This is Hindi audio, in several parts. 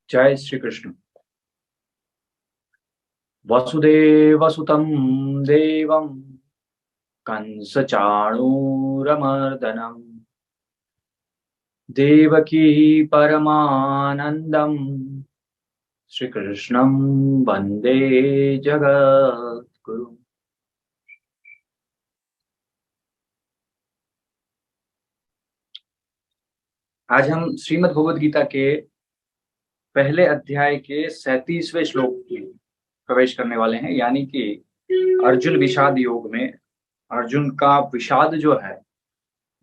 जय श्री कृष्ण। वसुदेवसुतं देवं कंसचाणूरमर्दनम् देवकी परमानन्दम् श्रीकृष्णं वन्दे जगद्गुरुम्। आज हम श्रीमद् भगवद गीता के पहले अध्याय के 37वें श्लोक में प्रवेश करने वाले हैं, यानी कि अर्जुन विषाद योग में अर्जुन का विषाद जो है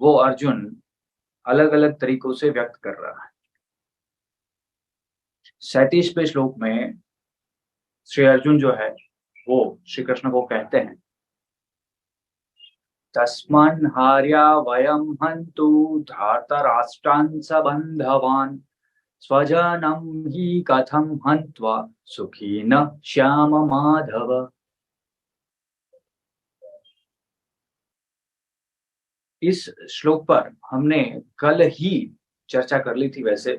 वो अर्जुन अलग अलग तरीकों से व्यक्त कर रहा है। 37वें श्लोक में श्री अर्जुन जो है वो श्री कृष्ण को कहते हैं, तस्मन् हार्या वयं हन्तु धार्तराष्ट्रान् सबन्धवान् स्वजनं हि कथं हन्त्वा सुखी न श्याम माधव। इस श्लोक पर हमने कल ही चर्चा कर ली थी। वैसे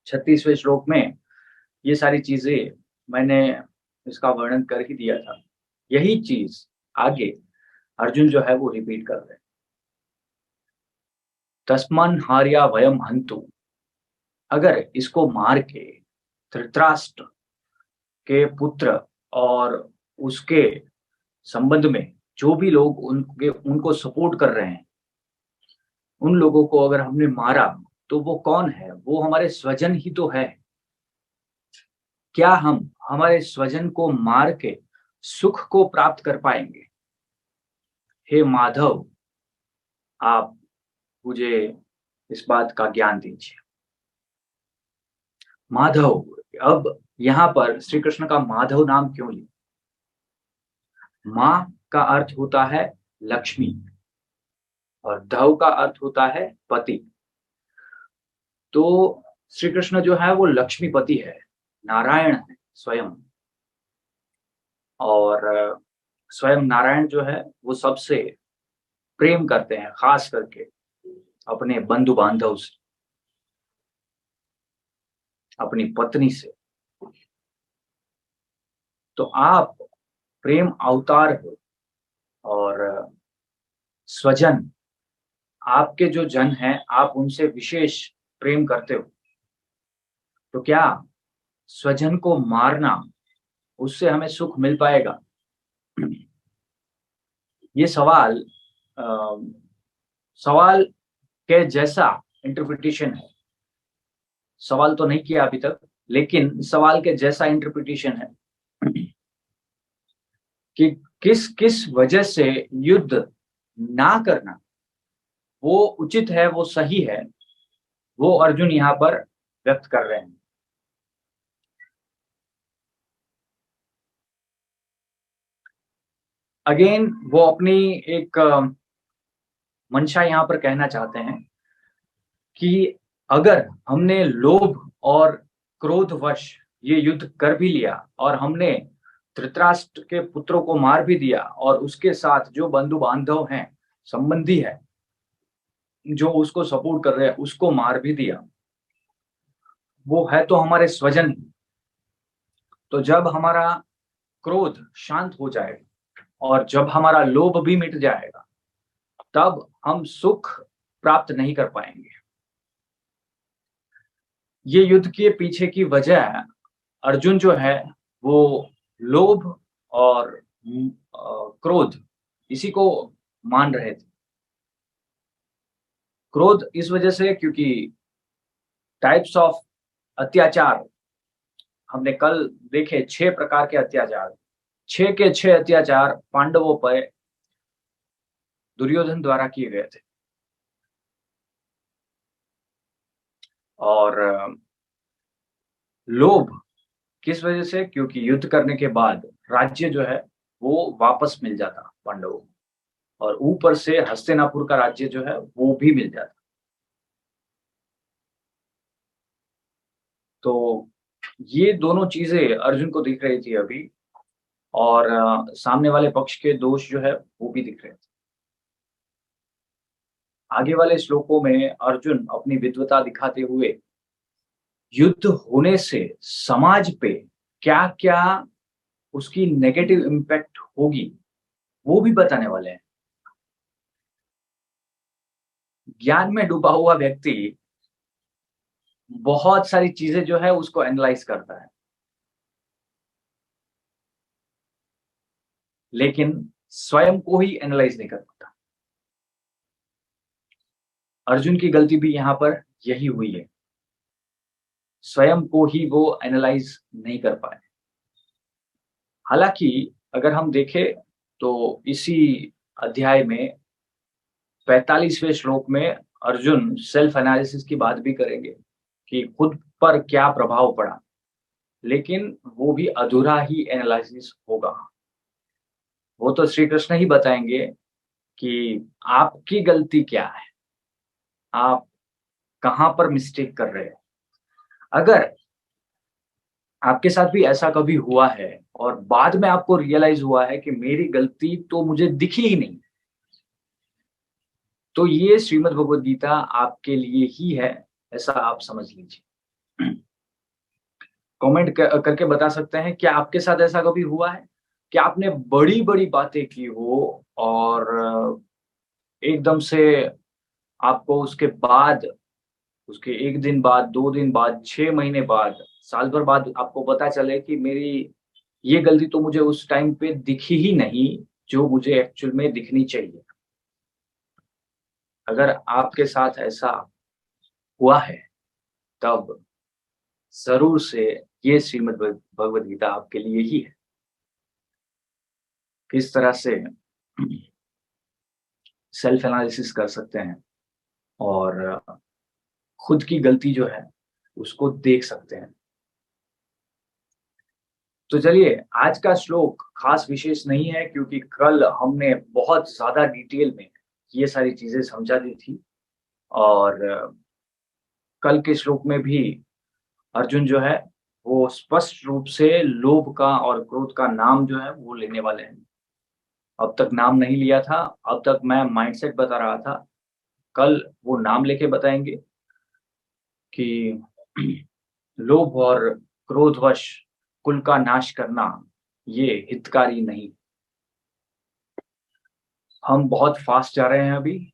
36वें श्लोक में ये सारी चीजें मैंने इसका वर्णन कर ही दिया था। यही चीज आगे अर्जुन जो है वो रिपीट कर रहे हैं। तस्मन् हार्या वयम हंतु, अगर इसको मार के धृतराष्ट्र के पुत्र और उसके संबंध में जो भी लोग उनको सपोर्ट कर रहे हैं, उन लोगों को अगर हमने मारा तो वो कौन है? वो हमारे स्वजन ही तो है। क्या हम हमारे स्वजन को मार के सुख को प्राप्त कर पाएंगे? हे माधव, आप मुझे इस बात का ज्ञान दीजिए। माधव, अब यहाँ पर श्री कृष्ण का माधव नाम क्यों लिया? माँ का अर्थ होता है लक्ष्मी और धव का अर्थ होता है पति। तो श्री कृष्ण जो है वो लक्ष्मीपति है, नारायण है स्वयं। और स्वयं नारायण जो है वो सबसे प्रेम करते हैं, खास करके अपने बंधु बांधव से, अपनी पत्नी से। तो आप प्रेम अवतार हो और स्वजन, आपके जो जन हैं आप उनसे विशेष प्रेम करते हो। तो क्या स्वजन को मारना, उससे हमें सुख मिल पाएगा? ये सवाल सवाल के जैसा इंटरप्रिटेशन है। सवाल तो नहीं किया अभी तक, लेकिन सवाल के जैसा इंटरप्रिटेशन है कि किस किस वजह से युद्ध ना करना वो उचित है, वो सही है, वो अर्जुन यहाँ पर व्यक्त कर रहे हैं। अगेन वो अपनी एक मंशा यहाँ पर कहना चाहते हैं कि अगर हमने लोभ और क्रोधवश ये युद्ध कर भी लिया और हमने धृतराष्ट्र के पुत्रों को मार भी दिया और उसके साथ जो बंधु बांधव हैं, संबंधी है, जो उसको सपोर्ट कर रहे हैं, उसको मार भी दिया, वो है तो हमारे स्वजन ही। तो जब हमारा क्रोध शांत हो जाएगा और जब हमारा लोभ भी मिट जाएगा, तब हम सुख प्राप्त नहीं कर पाएंगे। ये युद्ध के पीछे की वजह, अर्जुन जो है वो लोभ और क्रोध, इसी को मान रहे थे। क्रोध इस वजह से क्योंकि टाइप्स ऑफ अत्याचार हमने कल देखे, 6 प्रकार के अत्याचार, 6 के 6 अत्याचार पांडवों पर दुर्योधन द्वारा किए गए थे। और लोभ किस वजह से? क्योंकि युद्ध करने के बाद राज्य जो है वो वापस मिल जाता पांडवों को, और ऊपर से हस्तिनापुर का राज्य जो है वो भी मिल जाता। तो ये दोनों चीजें अर्जुन को दिख रही थी अभी, और सामने वाले पक्ष के दोष जो है वो भी दिख रहे थे। आगे वाले श्लोकों में अर्जुन अपनी विद्वता दिखाते हुए युद्ध होने से समाज पे क्या क्या उसकी नेगेटिव इम्पैक्ट होगी, वो भी बताने वाले हैं। ज्ञान में डूबा हुआ व्यक्ति बहुत सारी चीजें जो है उसको एनालाइज करता है, लेकिन स्वयं को ही एनालाइज नहीं कर पाता। अर्जुन की गलती भी यहाँ पर यही हुई है, स्वयं को ही वो एनालाइज नहीं कर पाए। हालांकि अगर हम देखें तो इसी अध्याय में 45वें श्लोक में अर्जुन सेल्फ एनालिसिस की बात भी करेंगे कि खुद पर क्या प्रभाव पड़ा, लेकिन वो भी अधूरा ही एनालिसिस होगा। वो तो श्री कृष्ण ही बताएंगे कि आपकी गलती क्या है, आप कहाँ पर मिस्टेक कर रहे हैं। अगर आपके साथ भी ऐसा कभी हुआ है और बाद में आपको रियलाइज हुआ है कि मेरी गलती तो मुझे दिखी ही नहीं, तो ये श्रीमद् भगवद गीता आपके लिए ही है, ऐसा आप समझ लीजिए। कमेंट करके बता सकते हैं क्या आपके साथ ऐसा कभी हुआ है कि आपने बड़ी-बड़ी बातें की हो और एकदम से आपको उसके बाद, उसके 1 दिन बाद, 2 दिन बाद, 6 महीने बाद, साल भर बाद आपको पता चले कि मेरी ये गलती तो मुझे उस टाइम पे दिखी ही नहीं, जो मुझे एक्चुअल में दिखनी चाहिए। अगर आपके साथ ऐसा हुआ है, तब ज़रूर से ये श्रीमद् भगवद गीता आपके लिए ही है। किस तरह से सेल्फ एनालिसिस कर सकते हैं और खुद की गलती जो है, उसको देख सकते हैं। तो चलिए, आज का श्लोक खास विशेष नहीं है क्योंकि कल हमने बहुत ज़्यादा डिटेल में ये सारी चीज़ें समझा दी थी और कल के श्लोक में भी अर्जुन जो है, वो स्पष्ट रूप से लोभ का और क्रोध का नाम जो है, वो लेने वाले हैं। अब तक नाम नहीं लिया था, अब तक मैं माइंडसेट बता रहा था, कल वो नाम लेके बताएँगे कि लोभ और क्रोधवश कुल का नाश करना, ये हितकारी नहीं। हम बहुत फास्ट जा रहे हैं अभी,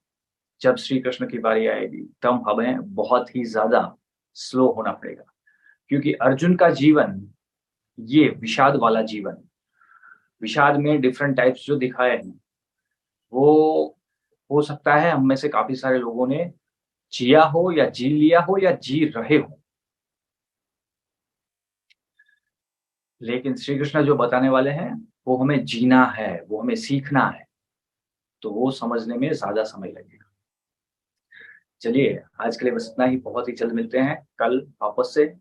जब श्री कृष्ण की बारी आएगी, तब हमें बहुत ही ज़्यादा स्लो होना पड़ेगा। क्योंकि अर्जुन का जीवन, ये विषाद वाला जीवन, विषाद में डिफरेंट टाइप्स जो दिखाए हैं, वो हो सकता है हम में से काफ़ी सारे लोगों ने जिया हो या जी लिया हो या जी रहे हो। लेकिन श्री कृष्ण जो बताने वाले हैं, वो हमें जीना है, वो हमें सीखना है, तो वो समझने में ज़्यादा समय लगेगा। चलिए, आज के लिए बस इतना ही, बहुत ही जल्द मिलते हैं कल वापस से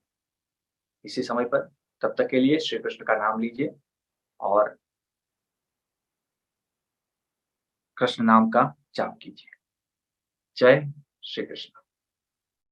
इसी समय पर। तब तक के लिए श्री कृष्ण का नाम लीजिए और कृष्ण नाम का जाप कीजिए। जय श्री कृष्ण।